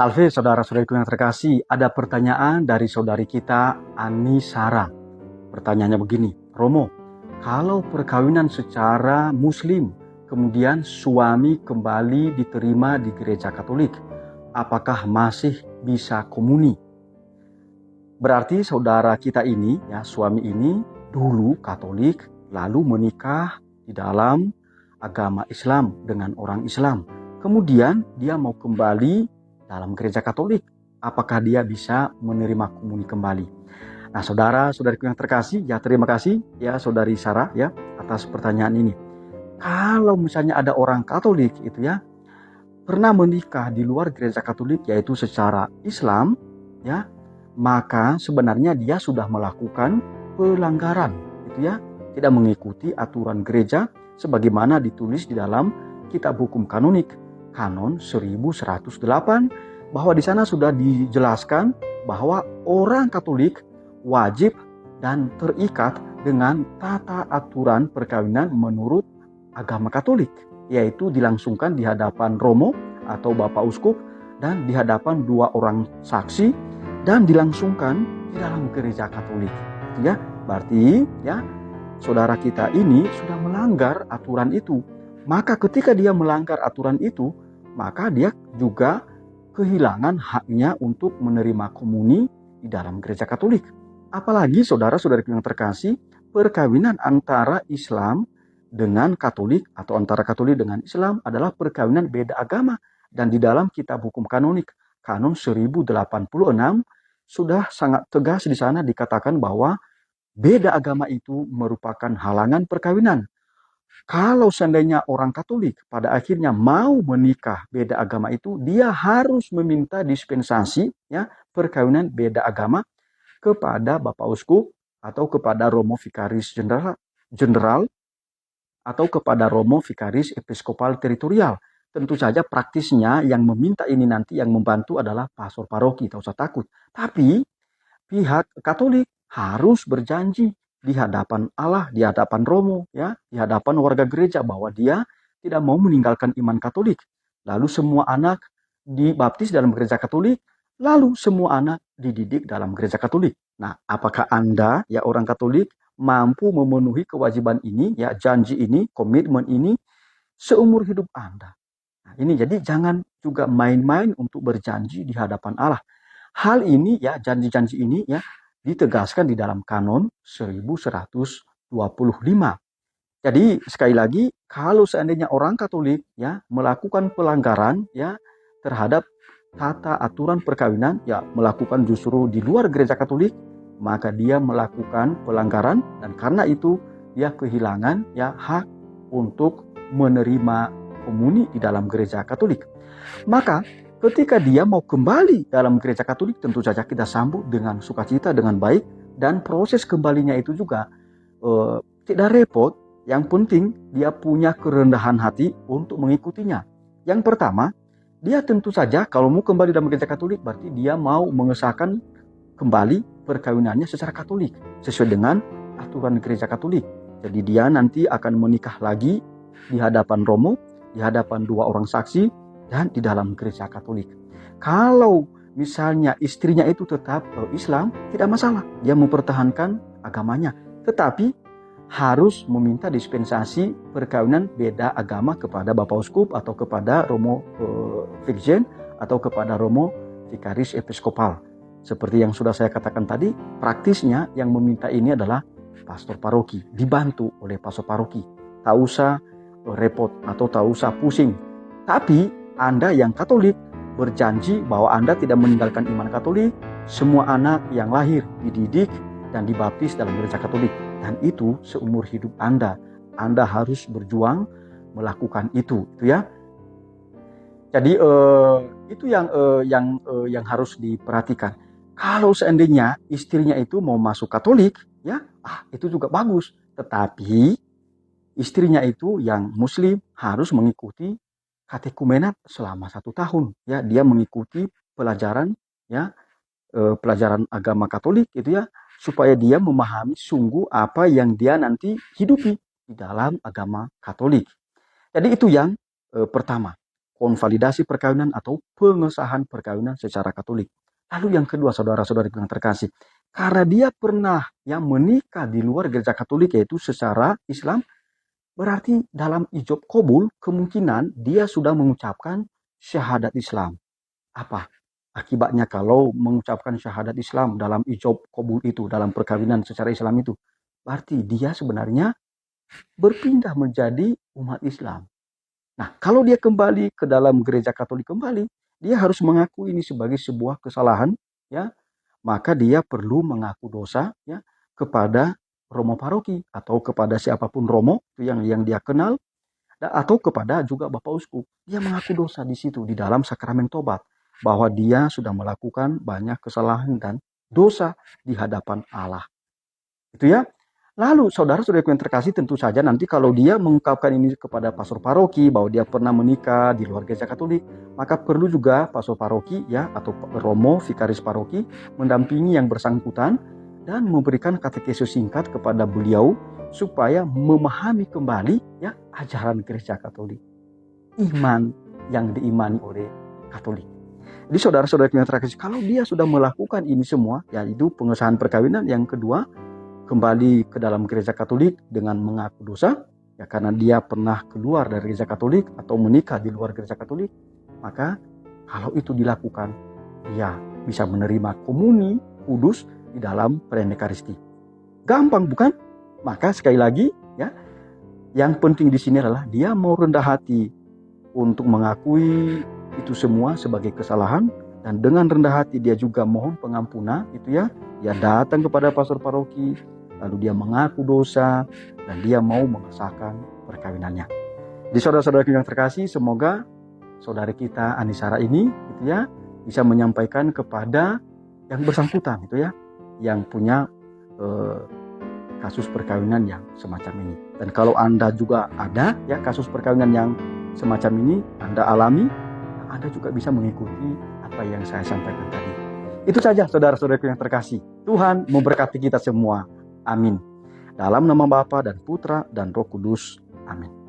Salve saudara-saudariku yang terkasih, ada pertanyaan dari saudari kita Ani Sarah. Pertanyaannya begini, Romo, kalau perkawinan secara muslim, kemudian suami kembali diterima di gereja Katolik, apakah masih bisa komuni? Berarti saudara kita ini, ya suami ini dulu Katolik, lalu menikah di dalam agama Islam dengan orang Islam. Kemudian dia mau kembali dalam gereja Katolik. Apakah dia bisa menerima komuni kembali? Nah, saudara-saudariku yang terkasih, ya terima kasih ya saudari Sarah ya atas pertanyaan ini. Kalau misalnya ada orang Katolik itu ya pernah menikah di luar gereja Katolik yaitu secara Islam ya, maka sebenarnya dia sudah melakukan pelanggaran gitu ya, tidak mengikuti aturan gereja sebagaimana ditulis di dalam kitab hukum kanonik Kanon 1108, bahwa di sana sudah dijelaskan bahwa orang Katolik wajib dan terikat dengan tata aturan perkawinan menurut agama Katolik, yaitu dilangsungkan di hadapan Romo atau Bapak Uskup dan di hadapan dua orang saksi dan dilangsungkan di dalam gereja Katolik. Ya, berarti ya saudara kita ini sudah melanggar aturan itu. Maka ketika dia melanggar aturan itu, maka dia juga kehilangan haknya untuk menerima komuni di dalam gereja Katolik. Apalagi saudara-saudari yang terkasih, perkawinan antara Islam dengan Katolik atau antara Katolik dengan Islam adalah perkawinan beda agama. Dan di dalam kitab hukum kanonik Kanon 1086 sudah sangat tegas di sana dikatakan bahwa beda agama itu merupakan halangan perkawinan. Kalau seandainya orang Katolik pada akhirnya mau menikah beda agama itu, dia harus meminta dispensasi ya perkawinan beda agama kepada Bapak Uskup atau kepada Romo Vikaris Jenderal atau kepada Romo Vikaris Episkopal Teritorial. Tentu saja praktisnya yang meminta ini nanti yang membantu adalah pastor paroki, tak usah takut. Tapi pihak Katolik harus berjanji di hadapan Allah, di hadapan Romo, ya, di hadapan warga gereja bahwa dia tidak mau meninggalkan iman Katolik. Lalu semua anak dibaptis dalam gereja Katolik, lalu semua anak dididik dalam gereja Katolik. Nah, apakah Anda, ya orang Katolik, mampu memenuhi kewajiban ini, ya janji ini, komitmen ini seumur hidup Anda? Nah, ini jadi jangan juga main-main untuk berjanji di hadapan Allah. Hal ini ya, janji-janji ini ya ditegaskan di dalam Kanon 1125. Jadi sekali lagi, kalau seandainya orang Katolik ya melakukan pelanggaran ya terhadap tata aturan perkawinan, ya melakukan justru di luar gereja Katolik, maka dia melakukan pelanggaran dan karena itu dia kehilangan ya hak untuk menerima komuni di dalam gereja Katolik. Maka ketika dia mau kembali dalam gereja Katolik, tentu saja kita sambut dengan sukacita, dengan baik, dan proses kembalinya itu juga tidak repot. Yang penting dia punya kerendahan hati untuk mengikutinya. Yang pertama, dia tentu saja kalau mau kembali dalam gereja Katolik berarti dia mau mengesahkan kembali perkawinannya secara Katolik sesuai dengan aturan gereja Katolik. Jadi dia nanti akan menikah lagi di hadapan Romo, di hadapan dua orang saksi, dan di dalam gereja Katolik. Kalau misalnya istrinya itu tetap Islam, tidak masalah. Dia mempertahankan agamanya. Tetapi harus meminta dispensasi perkawinan beda agama kepada Bapak Uskup atau kepada Romo Vikjen atau kepada Romo Vikaris Episkopal. Seperti yang sudah saya katakan tadi, praktisnya yang meminta ini adalah pastor paroki, dibantu oleh pastor paroki. Tak usah repot atau tak usah pusing. Tapi Anda yang Katolik berjanji bahwa Anda tidak meninggalkan iman Katolik, semua anak yang lahir dididik dan dibaptis dalam gereja Katolik. Dan itu seumur hidup Anda. Anda harus berjuang melakukan itu ya. Jadi itu yang harus diperhatikan. Kalau seandainya istrinya itu mau masuk Katolik, ya, itu juga bagus. Tetapi istrinya itu yang Muslim harus mengikuti katekumenat selama 1 tahun. Ya, dia mengikuti pelajaran ya pelajaran agama Katolik itu ya, supaya dia memahami sungguh apa yang dia nanti hidupi di dalam agama Katolik. Jadi itu yang pertama. konvalidasi perkawinan atau pengesahan perkawinan secara Katolik. Lalu yang kedua, saudara-saudari yang terkasih, karena dia pernah yang menikah di luar gereja Katolik yaitu secara Islam, berarti dalam ijab qabul kemungkinan dia sudah mengucapkan syahadat Islam. Apa akibatnya kalau mengucapkan syahadat Islam dalam ijab qabul itu, dalam perkawinan secara Islam itu? Berarti dia sebenarnya berpindah menjadi umat Islam. Nah, kalau dia kembali ke dalam gereja Katolik kembali, dia harus mengaku ini sebagai sebuah kesalahan, ya. Maka dia perlu mengaku dosa, ya, kepada romo paroki atau kepada siapapun romo yang dia kenal, atau kepada juga Bapak Uskup. Dia mengaku dosa di situ di dalam sakramen tobat bahwa dia sudah melakukan banyak kesalahan dan dosa di hadapan Allah. Itu ya. Lalu saudara-saudara yang terkasih, tentu saja nanti kalau dia mengungkapkan ini kepada pastor paroki bahwa dia pernah menikah di luar gereja Katolik, maka perlu juga pastor paroki ya atau romo vikaris paroki mendampingi yang bersangkutan dan memberikan katekesis singkat kepada beliau supaya memahami kembali ya ajaran gereja Katolik, iman yang diimani oleh Katolik. Jadi saudara-saudara yang terkasih, kalau dia sudah melakukan ini semua, yaitu pengesahan perkawinan, yang kedua kembali ke dalam gereja Katolik dengan mengaku dosa, ya karena dia pernah keluar dari gereja Katolik atau menikah di luar gereja Katolik, maka kalau itu dilakukan, dia bisa menerima komuni kudus di dalam perayaan Ekaristi. Gampang bukan? Maka sekali lagi, ya, yang penting di sini adalah dia mau rendah hati untuk mengakui itu semua sebagai kesalahan, dan dengan rendah hati dia juga mohon pengampunan, itu ya, dia datang kepada pastor paroki, lalu dia mengaku dosa, dan dia mau mengesahkan perkawinannya. Jadi saudara-saudara yang terkasih, semoga saudari kita Anisara ini, gitu ya, bisa menyampaikan kepada yang bersangkutan, itu ya, yang punya kasus perkawinan yang semacam ini. Dan kalau Anda juga ada ya kasus perkawinan yang semacam ini, Anda alami, Anda juga bisa mengikuti apa yang saya sampaikan tadi. Itu saja saudara-saudara yang terkasih. Tuhan memberkati kita semua. Amin. Dalam nama Bapa dan Putra dan Roh Kudus. Amin.